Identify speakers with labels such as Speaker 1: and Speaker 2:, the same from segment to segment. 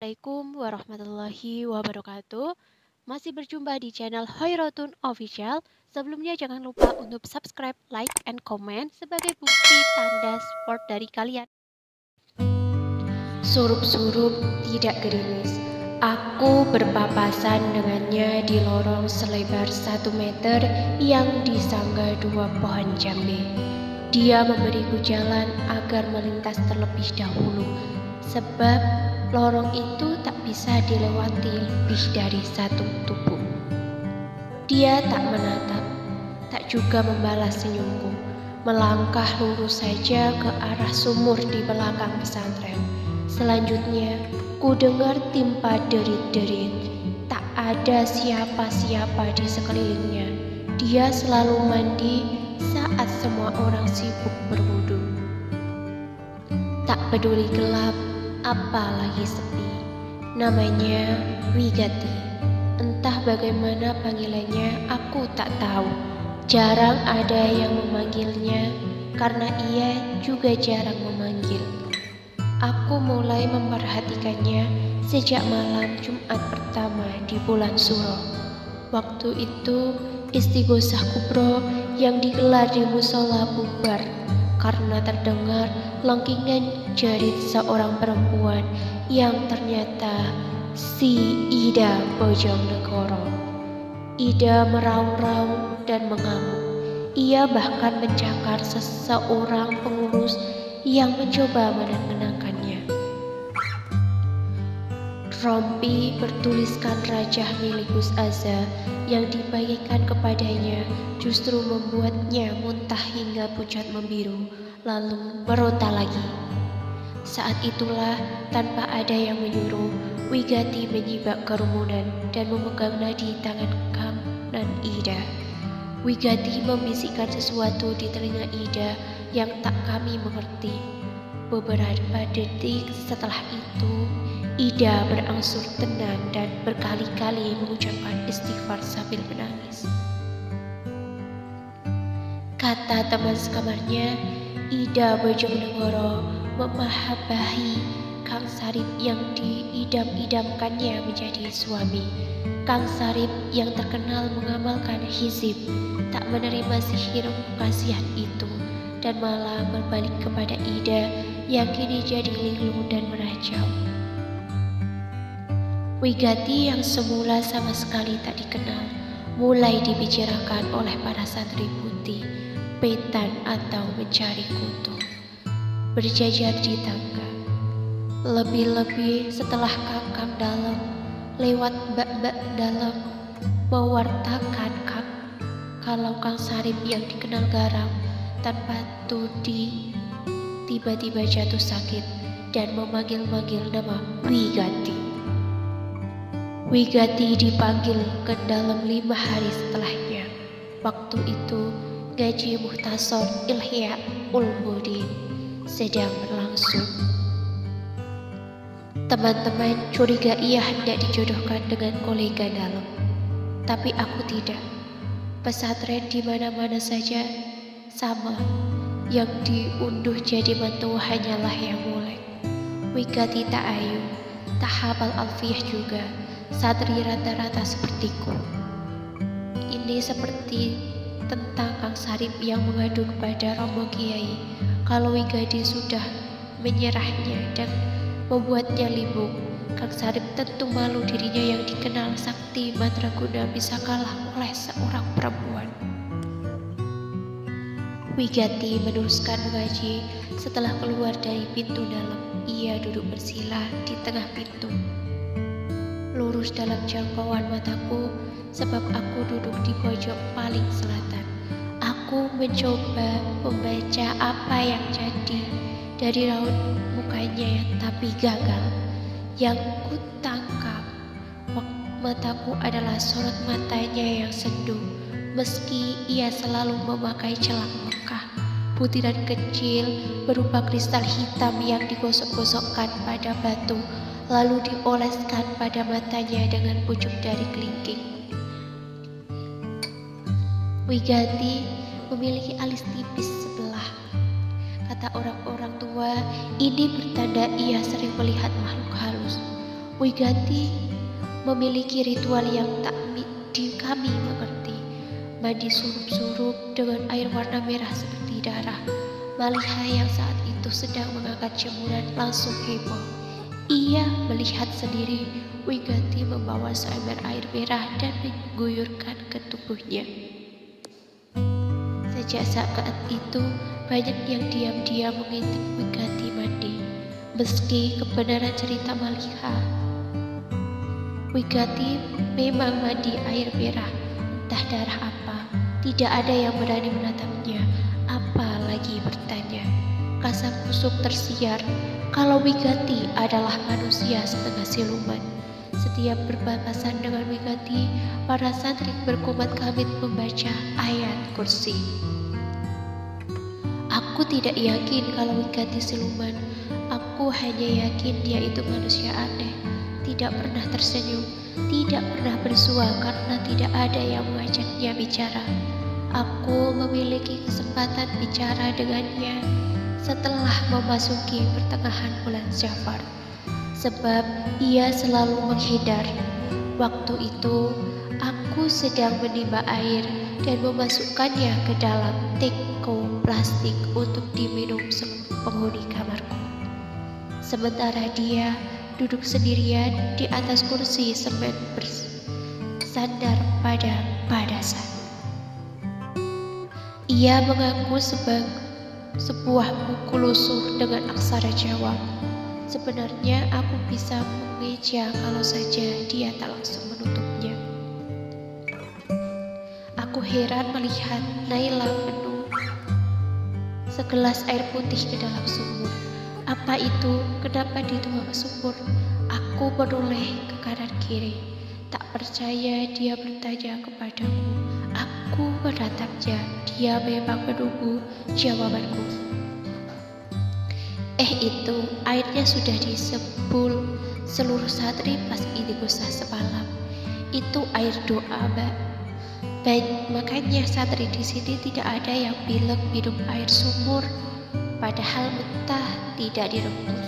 Speaker 1: Assalamualaikum warahmatullahi wabarakatuh. Masih berjumpa di channel Hoirotun Official. Sebelumnya jangan lupa untuk subscribe, like, and comment sebagai bukti tanda support dari kalian. Surup-surup tidak gerimis. Aku berpapasan dengannya di lorong selebar 1 meter yang disangga 2 pohon jambe. Dia memberiku jalan agar melintas terlebih dahulu, sebab lorong itu tak bisa dilewati lebih dari 1 tubuh. Dia tak menatap, tak juga membalas senyumku, melangkah lurus saja ke arah sumur di belakang pesantren. Selanjutnya, ku dengar timpa derit-derit. Tak ada siapa-siapa di sekelilingnya. Dia selalu mandi saat semua orang sibuk berwudu. Tak peduli gelap, apalagi sepi. Namanya Wigati. Entah bagaimana panggilannya, aku tak tahu. Jarang ada yang memanggilnya, karena ia juga jarang memanggil. Aku mulai memperhatikannya sejak malam Jumat pertama di bulan Suro. Waktu itu istighosah kubro yang digelar di musola bubar karena terdengar lengkingan jerit seorang perempuan yang ternyata si Ida Bojonegoro. Ida meraung-raung dan mengamuk. Ia bahkan mencakar seseorang pengurus yang mencoba menenangkannya. Rompi bertuliskan rajah milik Gus Azza yang dibagikan kepadanya justru membuatnya muntah hingga pucat membiru, lalu meronta lagi. Saat itulah, tanpa ada yang menyuruh, Wigati menyibak kerumunan dan memegang nadi tangan kanan Ida. Wigati membisikkan sesuatu di telinga Ida yang tak kami mengerti. Beberapa detik setelah itu, Ida berangsur tenang dan berkali-kali mengucapkan istighfar sambil menangis. Kata teman sekamarnya, Ida Bojonegoro memahabahi Kang Sarip yang diidam-idamkannya menjadi suami. Kang Sarip yang terkenal mengamalkan hizib tak menerima sihir kasihan itu dan malah berbalik kepada Ida yang kini jadi linglung dan merajau. Wigati yang semula sama sekali tak dikenal mulai dibicarakan oleh para santri putih, petan atau mencari kutu, berjajar di tangga. Lebih-lebih setelah Kakang Dalam lewat mbak-mbak dalam mewartakan kalau Kang Sarip yang dikenal garang tanpa tudi tiba-tiba jatuh sakit dan memanggil-manggil nama Wigati. Wigati dipanggil ke dalam 5 hari setelahnya. Waktu itu ngaji Muhtasor Ihya Ulumuddin sedang berlangsung. Teman-teman curiga ia hendak dijodohkan dengan kolega dalam, tapi aku tidak. Pesantren di mana-mana saja sama, yang diunduh jadi mantu hanyalah yang molek. Wigati tak ayu, tak hafal alfiah juga, santri rata-rata sepertiku. Ini seperti tentang Kang Sarip yang mengadu kepada Romo Kiai kalau Wigati sudah menyerahnya dan membuatnya limbung. Kang Sarip tentu malu dirinya yang dikenal sakti mandraguna bisa kalah oleh seorang perempuan. Wigati meneruskan mengaji. Setelah keluar dari pintu dalam, ia duduk bersila di tengah pintu, lurus dalam jangkauan mataku, sebab aku duduk di pojok paling selatan. Aku mencoba membaca apa yang jadi dari raut mukanya, tapi gagal. Yang ku tangkap mataku adalah sorot matanya yang sendu, meski ia selalu memakai celak Mekah. Butiran kecil berupa kristal hitam yang digosok-gosokkan pada batu, lalu dioleskan pada matanya dengan pucuk dari kelingking. Wigati memiliki alis tipis sebelah. Kata orang-orang tua, ini bertanda ia sering melihat makhluk halus. Wigati memiliki ritual yang tak kami mengerti. Mandi surup-surup dengan air warna merah seperti darah. Maliha yang saat itu sedang mengangkat jemuran langsung heboh. Ia melihat sendiri Wigati membawa seember air merah dan mengguyurkan ke tubuhnya. Sejak saat itu, banyak yang diam-diam mengintip Wigati mandi. Meski kebenaran cerita Maliha, Wigati memang mandi air merah, entah darah apa. Tidak ada yang berani menatapnya, apalagi bertanya. Kasak-kusuk tersiar kalau Wigati adalah manusia setengah siluman. Setiap berpapasan dengan Wigati, para santri berkomat-kamit membaca ayat kursi. Aku tidak yakin kalau Wigati siluman. Aku hanya yakin dia itu manusia aneh. Tidak pernah tersenyum, tidak pernah bersua karena tidak ada yang mengajaknya bicara. Aku memiliki kesempatan bicara dengannya setelah memasuki pertengahan bulan Syawal, sebab ia selalu menghindar. Waktu itu, aku sedang menimba air dan memasukkannya ke dalam teko plastik untuk diminum penghuni kamarku. Sementara dia duduk sendirian di atas kursi semen bersandar pada padasan. Ia mengaku sebuah buku lusuh dengan aksara Jawa. Sebenarnya aku bisa mengeja kalau saja dia tak langsung menutupnya. Aku heran melihat Naila penuh segelas air putih ke dalam sumur. Apa itu? Kenapa dituang sumur? Aku menoleh ke kanan kiri. Tak percaya dia bertanya kepadaku. Aku menatapnya. Dia memang menunggu jawabanku. Itu airnya sudah disebul seluruh santri pas istighosah semalam. Itu air doa, Mbak. Makanya santri di sini tidak ada yang bilang minum air sumur. Padahal mentah tidak direbus.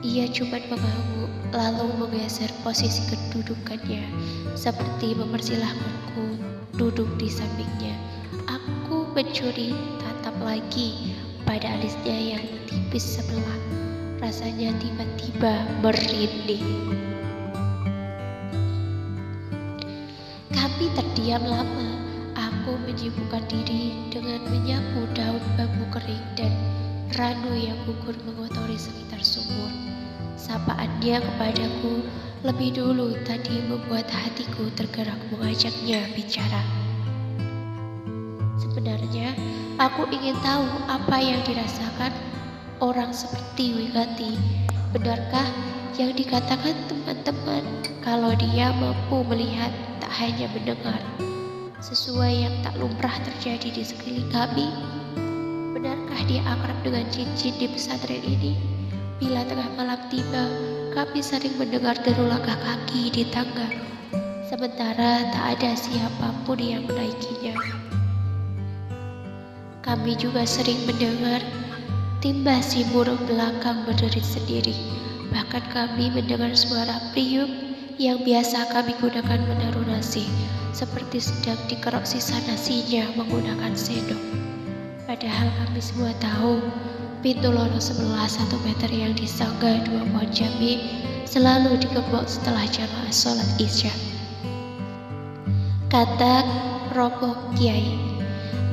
Speaker 1: Ia cuma mengangguk lalu menggeser posisi kedudukannya seperti mempersilahkanku duduk di sampingnya. Aku mencuri tatap lagi pada alisnya yang tipis sebelah. Rasanya tiba-tiba merinding. Kami terdiam lama. Aku menyibukkan diri dengan menyapu daun bambu kering dan ranu yang gugur mengotori sekitar sumur. Sapaannya kepadaku lebih dulu tadi membuat hatiku tergerak mengajaknya bicara. Sebenarnya aku ingin tahu apa yang dirasakan orang seperti Wigati. Benarkah yang dikatakan teman-teman kalau dia mampu melihat tak hanya mendengar, sesuai yang tak lumrah terjadi di sekeliling kami? Benarkah dia akrab dengan jin-jin di pesantren ini? Bila tengah malam tiba, kami sering mendengar deru langkah kaki di tangga, sementara tak ada siapapun yang menaikinya. Kami juga sering mendengar timba si burung belakang berderit sendiri. Bahkan kami mendengar suara priuk yang biasa kami gunakan menaruh nasi, seperti sedang dikerok sisa nasinya menggunakan sendok. Padahal kami semua tahu pintu lorong sebelah 1 meter yang disangga 2 pohon jambi selalu digembok setelah jamaah sholat isya. Kata rombong kiai,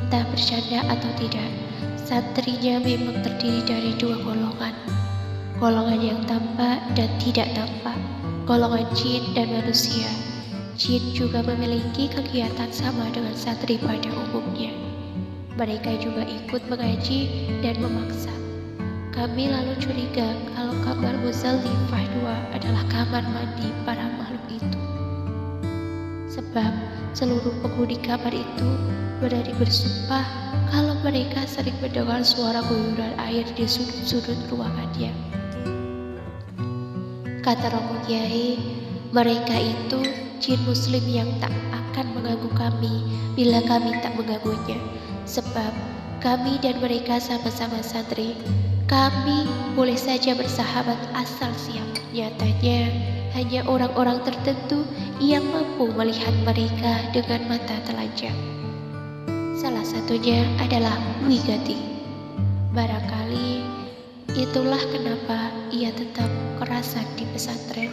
Speaker 1: entah bercanda atau tidak, santrinya memang terdiri dari 2 golongan. Golongan yang tampak dan tidak tampak, golongan jin dan manusia. Jin juga memiliki kegiatan sama dengan santri pada umumnya. Mereka juga ikut mengaji dan memaksa. Kami lalu curiga kalau kamar Muzalifah 2 adalah kamar mandi para makhluk itu. Sebab seluruh penghuni kamar itu berani bersumpah kalau mereka sering mendengar suara guyuran air di sudut-sudut ruangannya. Kata rombong kiai, mereka itu jin muslim yang tak akan mengganggu kami bila kami tak mengganggunya. Sebab kami dan mereka sama-sama santri. Kami boleh saja bersahabat asal siap. Nyatanya Hanya orang-orang tertentu yang mampu melihat mereka dengan mata telanjang. Salah satunya adalah Wigati. Barangkali itulah kenapa ia tetap kerasan di pesantren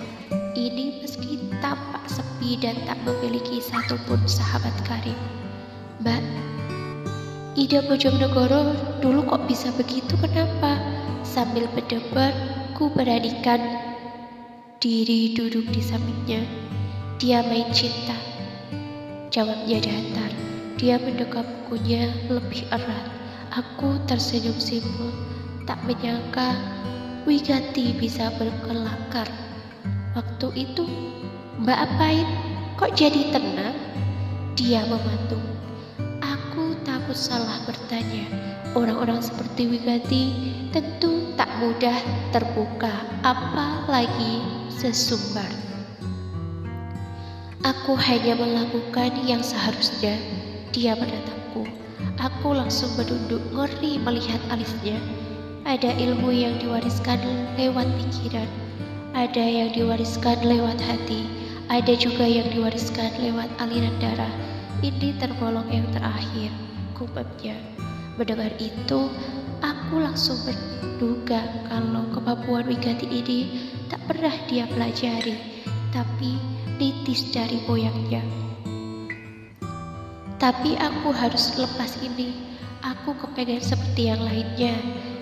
Speaker 1: ini meski tampak sepi dan tak memiliki satupun sahabat karib. Mbak, Ida Bojonegoro dulu kok bisa begitu, kenapa? Sambil berdebar, ku beranikan diri duduk di sampingnya. Dia main cinta, jawabnya datar. Dia mendekap bukunya lebih erat. Aku tersenyum simpul, tak menyangka Wigati bisa berkelakar. Waktu itu, Mbak apain? Kok jadi tenang? Dia mematung. Aku takut salah bertanya. Orang-orang seperti Wigati tentu tak mudah terbuka, apalagi sesumbar. Aku hanya melakukan yang seharusnya. Dia menatapku. Aku langsung menunduk ngeri melihat alisnya. Ada ilmu yang diwariskan lewat pikiran, ada yang diwariskan lewat hati, ada juga yang diwariskan lewat aliran darah. Ini tergolong yang terakhir, gumamnya. Mendengar itu, aku langsung menduga kalau kemampuan Wigati ini tak pernah dia pelajari, tapi nitis dari moyangnya. Tapi aku harus lepas ini. Aku kepengen seperti yang lainnya.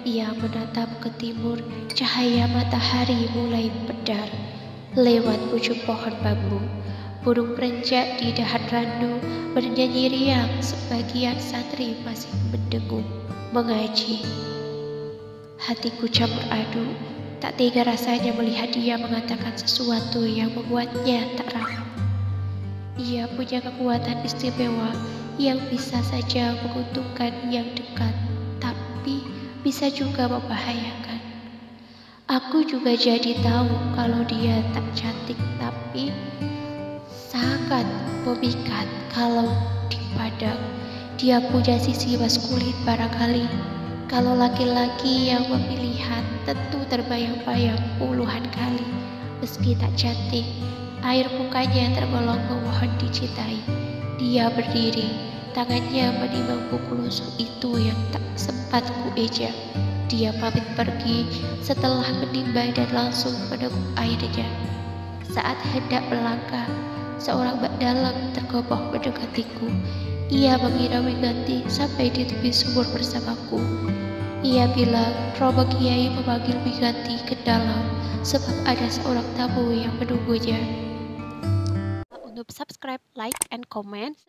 Speaker 1: Ia menatap ke timur. Cahaya matahari mulai pedar lewat ujung pohon bambu. Burung perenjak di dahan randu bernyanyi riang. Sebagian santri masih mendengung mengaji. Hatiku campur aduk. Tak tega rasanya melihat dia mengatakan sesuatu yang membuatnya tak ramah. Ia punya kekuatan istimewa yang bisa saja menguntungkan yang dekat, tapi bisa juga membahayakan. Aku juga jadi tahu kalau dia tak cantik, tapi sangat memikat kalau dipandang. Dia punya sisi maskulin barangkali. Kalau laki-laki yang memilihan tentu terbayang-bayang puluhan kali. Meski tak cantik, air mukanya tergolong memohon dicintai. Dia berdiri, tangannya menimbang buku lusuh itu yang tak sempat kueja. Dia pamit pergi setelah menimba dan langsung meneguk airnya. Saat hendak melangkah, seorang bak dalam tergopoh mendekatiku. Ia mengira Wigati sampai di tepi sumur bersamaku. Ia bilang Romo Kiai memanggil Wigati ke dalam sebab ada seorang tamu yang menunggunya. Untuk subscribe, like, and comment.